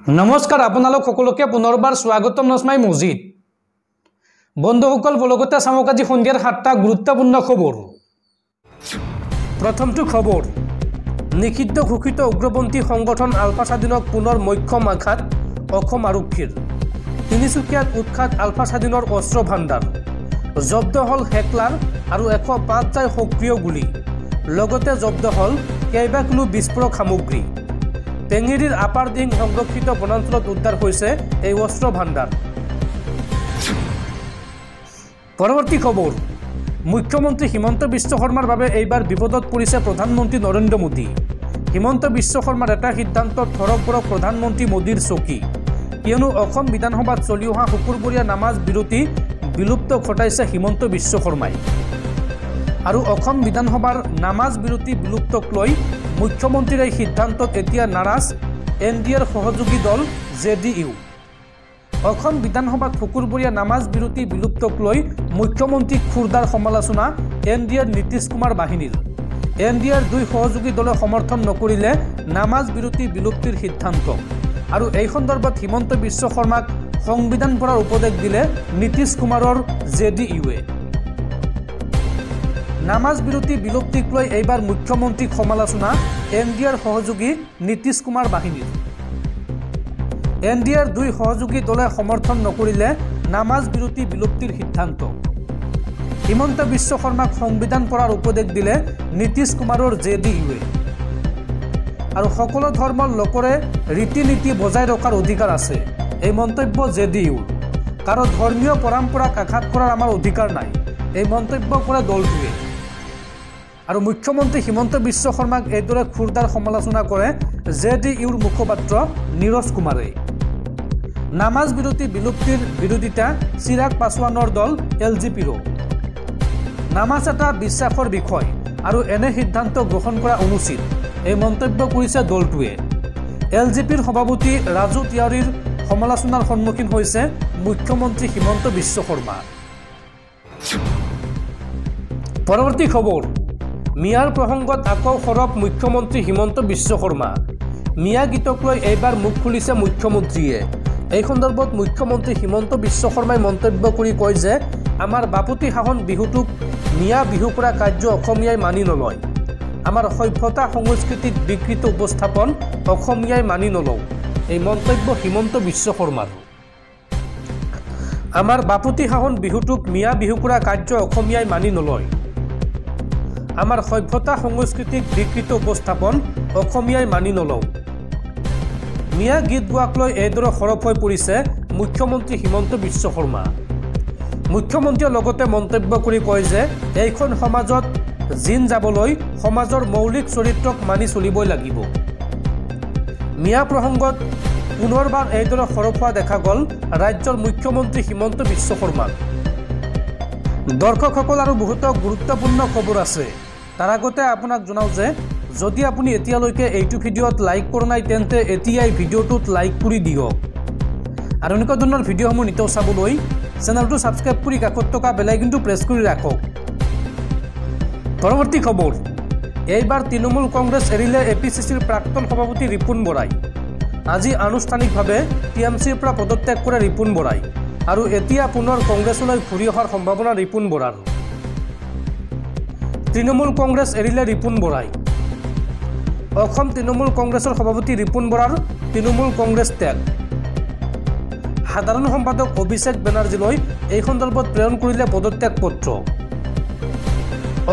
নমস্কাৰ আপোনালোক সকলোকে পুনৰবাৰ স্বাগতম নসমাই মজিদ বন্ধুসকল বলগতে চামক আজি সন্ধিয়াৰ 7টা গুৰুত্বপূৰ্ণ খবৰ প্ৰথমটো খবৰ নিষিদ্ধ ঘোষিত উগ্ৰপন্থী সংগঠন আলফা স্বাধীনক পুনৰ মক্ষম আঘাত অসম আৰক্ষীৰ তিনিচুকীয়াত উৎখাত আলফা স্বাধীনৰ অস্ত্ৰ ভাণ্ডাৰ জব্দ হল হেকলাৰ আৰু 105 সক্ৰিয় গুলি লগতে জব্দ হল কেইবা কিলো বিস্ফোৰক সামগ্ৰী টেঙেৰীৰ আপাৰ ডিং সংৰক্ষিত বনাঞ্চলত উদ্ধাৰ হৈছে এই অস্ত্ৰ ভাণ্ডাৰ পৰৱৰ্তী খবৰ মুখ্যমন্ত্ৰী হিমন্ত বিশ্ব শৰ্মাৰ বাবে এইবাৰ বিপদত পৰিছে প্ৰধানমন্ত্ৰী নৰেন্দ্ৰ মোদী হিমন্ত বিশ্ব শৰ্মাৰ এটা সিদ্ধান্তত থৰক প্ৰধানমন্ত্ৰী মোদীৰ চকী কিয়নো অসম বিধানসভাত চলি অহা শুকুৰবৰীয়া নামাজ বিৰতি বিলুপ্ত ঘটাইছে হিমন্ত বিশ্ব শৰ্মাই আৰু অসম বিধানসভাৰ নামাজ বিৰতি বিলুপ্তক লৈ মুখ্যমন্ত্ৰীৰ এই সিদ্ধান্তত এতিয়া নাৰাজ এনডিএৰ সহযোগী দল জেডিইউ অসম বিধানসভাত শুকুৰবৰীয়া নামাজ বিৰতি বিলুপ্তক লৈ মুখ্যমন্ত্ৰীক খুৰদাৰ সমালোচনা এনডিএৰ নীতিশ কুমাৰ বাহিনীৰ এনডিএৰ দুই সহযোগী দলে সমৰ্থন নকৰিলে নামাজ বিৰতি বিলুপ্তিৰ সিদ্ধান্ত আৰু এই সন্দৰ্ভত হিমন্ত বিশ্ব শৰ্মাক সংবিধান পঢ়াৰ উপদেশ দিলে নীতিশ কুমাৰৰ জেডিইউৱে নামাজ বিৰতি বিলুপ্তিক লৈ এইবাৰ মুখ্যমন্ত্ৰীক সমালোচনা এনডিএৰ সহযোগী নীতিশ কুমাৰ বাহিনীৰ এনডিএৰ দুই সহযোগী দলে সমৰ্থন নকৰিলে নামাজ বিৰতি বিলুপ্তিৰ সিদ্ধান্ত হিমন্ত বিশ্ব শৰ্মাক সংবিধান পঢ়াৰ উপদেশ দিলে নীতিশ কুমাৰৰ জেডিইউৱে আৰু সকলো ধৰ্মৰ লোকৰে ৰীতি নীতি বজাই ৰখাৰ অধিকাৰ আছে এই মন্তব্য জেডিইউৰ কাৰণ ধৰ্মীয় পৰম্পৰাক আঘাত কৰাৰ আমাৰ অধিকাৰ নাই এই মন্তব্য কৰে দলটোৱে আৰু মুখ্যমন্ত্ৰী হিমন্ত বিশ্ব শৰ্মাক এইদৰে খুৰদাৰ সমালোচনা কৰে জেডিইউৰ মুখপাত্ৰ নীৰজ কুমাৰে নামাজ বিৰতি বিলুপ্তিৰ বিৰোধিতা চিৰাগ পাছৱানৰ দল এলজেপিৰো নামাজ এটা বিশ্বাসৰ বিষয় আৰু এনে সিদ্ধান্ত গ্ৰহণ কৰা অনুচিত এই মন্তব্য কৰিছে দলটোৱে এলজেপিৰ সভাপতি ৰাজু তিয়াৰীৰ সমালোচনাৰ সন্মুখীন হৈছে মুখ্যমন্ত্ৰী হিমন্ত বিশ্ব শৰ্মা পৰৱৰ্তী খবৰ মিয়াৰ প্ৰসংগত আকৌ সৰব মুখ্যমন্ত্ৰী হিমন্ত বিশ্ব শৰ্মা মিয়া গীতক লৈ এইবাৰ মুখ খুলিছে মুখ্যমন্ত্ৰীয়ে এই সন্দৰ্ভত মুখ্যমন্ত্ৰী হিমন্ত বিশ্ব শৰ্মাই মন্তব্য কৰি কয় যে আমাৰ বাপুতি সাহন বিহুটোক মিয়া বিহু কৰা কাৰ্য অসমীয়াই মানি নলয় আমাৰ সভ্যতা সংস্কৃতিক বিকৃত উপস্থাপন অসমীয়াই মানি নলওঁ এই মন্তব্য হিমন্ত বিশ্ব শৰ্মাৰ আমাৰ বাপুতি সাহন বিহুটোক মিয়া বিহু কৰা কাৰ্য অসমীয়াই মানি নলয় আমাৰ সভ্যতা সংস্কৃতিক বিকৃত উপস্থাপন অসমীয়াই মানি নলওঁ মিয়া গীত গোৱাক লৈ এইদৰে সৰব হৈ পৰিছে মুখ্যমন্ত্ৰী হিমন্ত বিশ্ব শৰ্মা মুখ্যমন্ত্ৰীয়ে লগতে মন্তব্য কৰি কয় যে এইখন সমাজত জিন যাবলৈ সমাজৰ মৌলিক চৰিত্ৰক মানি চলিবই লাগিব মিয়া প্ৰসংগত পুনৰবাৰ এইদৰে সৰব হোৱা দেখা গ'ল ৰাজ্যৰ মুখ্যমন্ত্ৰী হিমন্ত বিশ্ব শৰ্মাক দৰ্শকসকল আৰু বহুতো গুৰুত্বপূৰ্ণ খবৰ আছে তাৰ আগতে আপোনাক জনাওঁ যে যদি আপুনি এতিয়ালৈকে এইটো ভিডিঅ'ত লাইক কৰা নাই তেন্তে এতিয়াই ভিডিঅ'টোত লাইক কৰি দিয়ক আৰু এনেকুৱা ধৰণৰ ভিডিঅ'সমূহ নিতৌ চাবলৈ চেনেলটো ছাবস্ক্ৰাইব কৰি কাষত থকা বেল আইকনটো প্ৰেছ কৰি ৰাখক পৰৱৰ্তী খবৰ এইবাৰ তৃণমূল কংগ্ৰেছ এৰিলে এপিচিচিৰ প্ৰাক্তন সভাপতি ৰিপুণ বৰাই আজি আনুষ্ঠানিকভাৱে টিএমচিৰ পৰা পদত্যাগ কৰে ৰিপুণ বৰাই আৰু এতিয়া পুনৰ কংগ্ৰেছলৈ ঘূৰি অহাৰ সম্ভাৱনা ৰিপুণ বৰাৰ তৃণমূল কংগ্ৰেছ এৰিলে ৰিপুণ বৰাই অসম তৃণমূল কংগ্ৰেছৰ সভাপতি ৰিপুণ বৰাৰ তৃণমূল কংগ্ৰেছ ত্যাগ সাধাৰণ সম্পাদক অভিষেক বেনাৰ্জীলৈ এই সন্দৰ্ভত প্ৰেৰণ কৰিলে পদত্যাগ পত্ৰ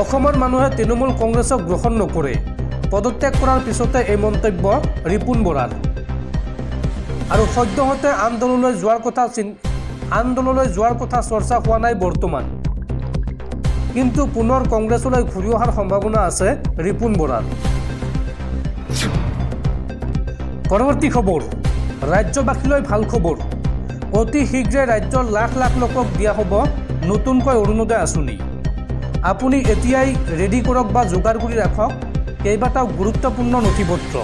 অসমৰ মানুহে তৃণমূল কংগ্ৰেছক গ্ৰহণ নকৰে পদত্যাগ কৰাৰ পিছতে এই মন্তব্য ৰিপুণ বৰাৰ আৰু সদ্যহতে আন্দোলনলৈ যোৱাৰ কথা চৰ্চা হোৱা নাই বৰ্তমান কিন্তু পুনৰ কংগ্ৰেছলৈ ঘূৰি অহাৰ সম্ভাৱনা আছে ৰিপুণ বৰাৰ পৰৱৰ্তী খবৰ ৰাজ্যবাসীলৈ ভাল খবৰ অতি শীঘ্ৰে ৰাজ্যৰ লাখ লাখ লোকক দিয়া হ'ব নতুনকৈ অৰুণোদয় আঁচনি আপুনি এতিয়াই ৰেডি কৰক বা যোগাৰ কৰি ৰাখক কেইবাটাও গুৰুত্বপূৰ্ণ নথিপত্ৰ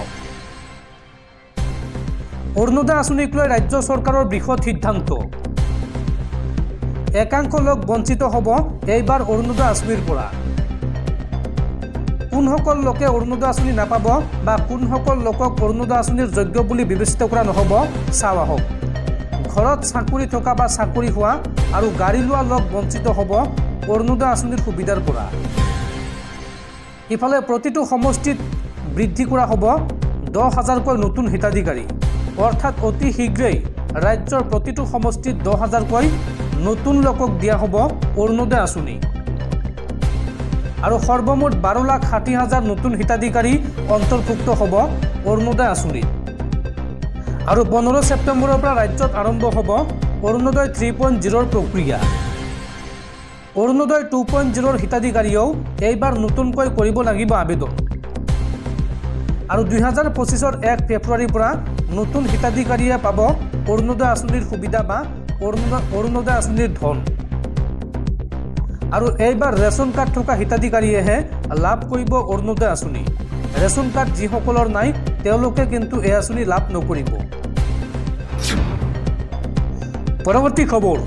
অৰুণোদয় আঁচনিক লৈ ৰাজ্য চৰকাৰৰ বৃহৎ সিদ্ধান্ত একাংশ লোক বঞ্চিত হ'ব এইবাৰ অৰুণোদয় আঁচনিৰ পৰা কোনসকল লোকে অৰুণোদয় আঁচনি নাপাব বা কোনসকল লোকক অৰুণোদয় আঁচনিৰ যোগ্য বুলি বিবেচিত কৰা নহ'ব চাওঁ আহক। ঘৰত চাকৰি থকা বা চাকৰি হোৱা আৰু গাড়ী লোৱা লোক বঞ্চিত হ'ব অৰুণোদয় আঁচনিৰ সুবিধাৰ পৰা। ইফালে প্ৰতিটো সমষ্টিত বৃদ্ধি কৰা হ'ব 10,000কৈ নতুন হিতাধিকাৰী, অৰ্থাৎ অতি শীঘ্ৰেই ৰাজ্যৰ প্ৰতিটো সমষ্টিত 10,000কৈ নতুন লোকক দিয়া হ'ব অৰুণোদয় আঁচনি। আৰু সৰ্বমুঠ 12,60,000 নতুন হিতাধিকাৰী অন্তৰ্ভুক্ত হ'ব অৰুণোদয় আঁচনিত। আৰু 15 ছেপ্টেম্বৰৰ পৰা ৰাজ্যত আৰম্ভ হ'ব অৰুণোদয় 3.0ৰ প্ৰক্ৰিয়া। অৰুণোদয় 2.0ৰ হিতাধিকাৰীয়েও এইবাৰ নতুনকৈ কৰিব লাগিব আবেদন। আৰু 2025ৰ 1 ফেব্ৰুৱাৰীৰ পৰা নতুন হিতাধিকাৰীয়ে পাব অৰুণোদয় আঁচনিৰ সুবিধা বা অৰুণোদয় আঁচনিৰ ধন। আৰু এইবাৰ ৰেচন কাৰ্ড থকা হিতাধিকাৰীয়েহে লাভ কৰিব অৰুণোদয় আঁচনি। ৰেচন কাৰ্ড যিসকলৰ নাই তেওঁলোকে কিন্তু এই আঁচনি লাভ নকৰিব। পৰৱৰ্তী খবৰ,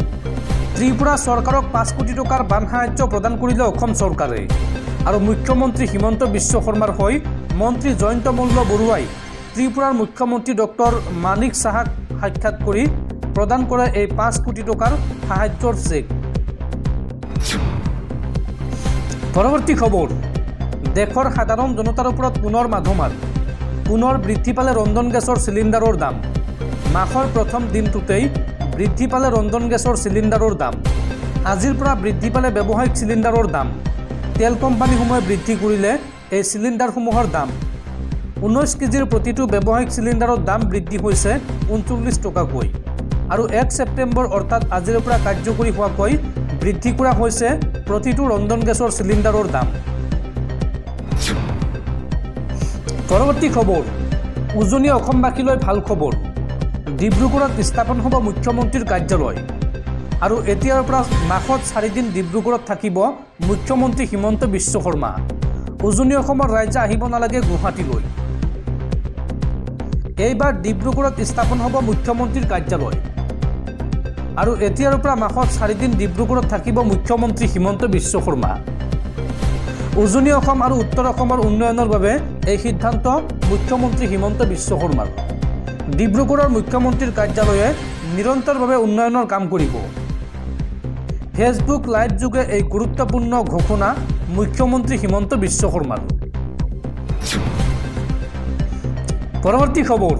ত্ৰিপুৰা চৰকাৰক 5 কোটি টকাৰ বান সাহায্য প্ৰদান কৰিলে অসম চৰকাৰে। আৰু মুখ্যমন্ত্ৰী হিমন্ত বিশ্ব শৰ্মাৰ হৈ মন্ত্ৰী জয়ন্ত মল্ল বৰুৱাই ত্ৰিপুৰাৰ মুখ্যমন্ত্ৰী ডক্টৰ মানিক চাহাক সাক্ষাৎ কৰি প্ৰদান কৰে এই 5 কোটি টকাৰ সাহায্যৰ চেক। পৰৱৰ্তী খবৰ, দেশৰ সাধাৰণ জনতাৰ ওপৰত পুনৰ মাধমাৰ। পুনৰ বৃদ্ধি পালে ৰন্ধন গেছৰ চিলিণ্ডাৰৰ দাম। মাহৰ প্ৰথম দিনটোতেই বৃদ্ধি পালে ৰন্ধন গেছৰ চিলিণ্ডাৰৰ দাম। আজিৰ পৰা বৃদ্ধি পালে ব্যৱসায়িক চিলিণ্ডাৰৰ দাম। তেল কোম্পানীসমূহে বৃদ্ধি কৰিলে এই চিলিণ্ডাৰসমূহৰ দাম। 19 কেজিৰ প্ৰতিটো ব্যৱসায়িক চিলিণ্ডাৰৰ দাম বৃদ্ধি হৈছে 39 টকাকৈ। আৰু 1 ছেপ্টেম্বৰ অৰ্থাৎ আজিৰ পৰা কাৰ্যকৰী হোৱাকৈ বৃদ্ধি কৰা হৈছে প্ৰতিটো ৰন্ধন গেছৰ চিলিণ্ডাৰৰ দাম। পৰৱৰ্তী খবৰ, উজনি অসমবাসীলৈ ভাল খবৰ। ডিব্ৰুগড়ত স্থাপন হ'ব মুখ্যমন্ত্ৰীৰ কাৰ্যালয়। আৰু এতিয়াৰ পৰা মাহত 4 দিন ডিব্ৰুগড়ত থাকিব মুখ্যমন্ত্ৰী হিমন্ত বিশ্ব শৰ্মা। উজনি অসমৰ ৰাইজে আহিব নালাগে গুৱাহাটীলৈ। এইবাৰ ডিব্ৰুগড়ত স্থাপন হ'ব মুখ্যমন্ত্ৰীৰ কাৰ্যালয়। আৰু এতিয়াৰ পৰা মাহত 4 দিন ডিব্ৰুগড়ত থাকিব মুখ্যমন্ত্ৰী হিমন্ত বিশ্ব শৰ্মা। উজনি অসম আৰু উত্তৰ অসমৰ উন্নয়নৰ বাবে এই সিদ্ধান্ত মুখ্যমন্ত্ৰী হিমন্ত বিশ্ব শৰ্মাৰ। ডিব্ৰুগড়ৰ মুখ্যমন্ত্ৰীৰ কাৰ্যালয়ে নিৰন্তৰভাৱে উন্নয়নৰ কাম কৰিব। ফেচবুক লাইভ যোগে এই গুৰুত্বপূৰ্ণ ঘোষণা মুখ্যমন্ত্ৰী হিমন্ত বিশ্ব শৰ্মাৰ। পৰৱৰ্তী খবৰ,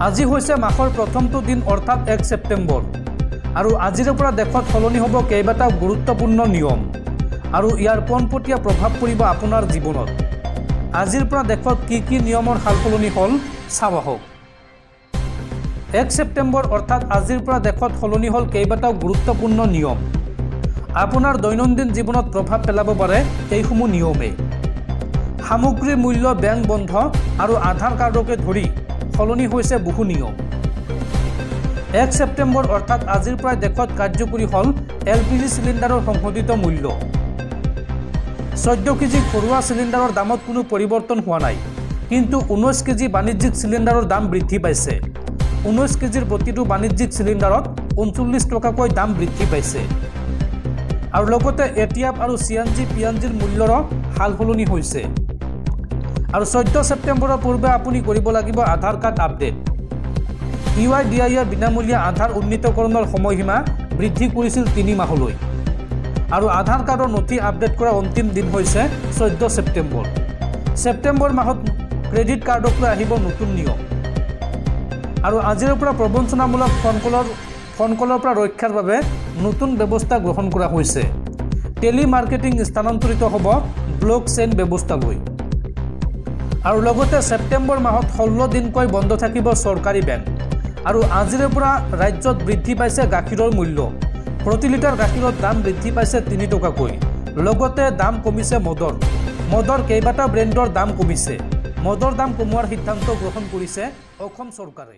আজি হৈছে মাহৰ প্ৰথমটো দিন অৰ্থাৎ 1 ছেপ্টেম্বৰ। আৰু আজিৰ পৰা দেশত সলনি হ'ব কেইবাটাও গুৰুত্বপূৰ্ণ নিয়ম। আৰু ইয়াৰ পোনপটীয়া প্ৰভাৱ পৰিব আপোনাৰ জীৱনত। আজিৰ পৰা দেশত কি কি নিয়মৰ সাল সলনি হ'ল চাওঁ আহক। 1 ছেপ্টেম্বৰ অৰ্থাৎ আজিৰ পৰা দেশত সলনি হ'ল কেইবাটাও গুৰুত্বপূৰ্ণ নিয়ম। আপোনাৰ দৈনন্দিন জীৱনত প্ৰভাৱ পেলাব পাৰে এইসমূহ নিয়মে। সামগ্ৰীৰ মূল্য বেংক বন্ধ আৰু আধাৰ কাৰ্ডকে ধৰি সলনি হৈছে বহু নিয়ম। 1 ছেপ্টেম্বৰ অৰ্থাৎ আজিৰ পৰা দেশত কাৰ্যকৰী হ'ল LPG চিলিণ্ডাৰৰ সংশোধিত মূল্য। 14 কেজি ঘৰুৱা চিলিণ্ডাৰৰ দামত কোনো পৰিৱৰ্তন হোৱা নাই। কিন্তু 19 কেজি বাণিজ্যিক চিলিণ্ডাৰৰ দাম বৃদ্ধি পাইছে। 19 কেজিৰ প্ৰতিটো বাণিজ্যিক চিলিণ্ডাৰত 39 টকাকৈ দাম বৃদ্ধি পাইছে। আৰু লগতে এটিএফ আৰু CNG PNGৰ মূল্যৰো সাল সলনি হৈছে। আৰু 14 ছেপ্টেম্বৰৰ পূৰ্বে আপুনি কৰিব লাগিব আধাৰ কাৰ্ড আপডেট। UIDAIৰ বিনামূলীয়া আধাৰ উন্নীতকৰণৰ সময়সীমা বৃদ্ধি কৰিছিল 3 মাহলৈ। আৰু আধাৰ কাৰ্ডৰ নথি আপডেট কৰাৰ অন্তিম দিন হৈছে 14 ছেপ্টেম্বৰ। ছেপ্টেম্বৰ মাহত ক্ৰেডিট কাৰ্ডক লৈ আহিব নতুন নিয়ম। আৰু আজিৰ পৰা প্ৰবঞ্চনামূলক ফোন কলৰ পৰা ৰক্ষাৰ বাবে নতুন ব্যৱস্থা গ্ৰহণ কৰা হৈছে। টেলি মাৰ্কেটিং স্থানান্তৰিত হ'ব ব্লকচেইন ব্যৱস্থালৈ। আৰু লগতে ছেপ্টেম্বৰ মাহত 16 দিনকৈ বন্ধ থাকিব চৰকাৰী বেংক। আৰু আজিৰ পৰা ৰাজ্যত বৃদ্ধি পাইছে গাখীৰৰ মূল্য। প্ৰতি লিটাৰ গাখীৰৰ দাম বৃদ্ধি পাইছে 3 টকাকৈ। লগতে দাম কমিছে মদৰ কেইবাটাও ব্ৰেণ্ডৰ দাম কমিছে। মদৰ দাম কমোৱাৰ সিদ্ধান্ত গ্ৰহণ কৰিছে অসম চৰকাৰে।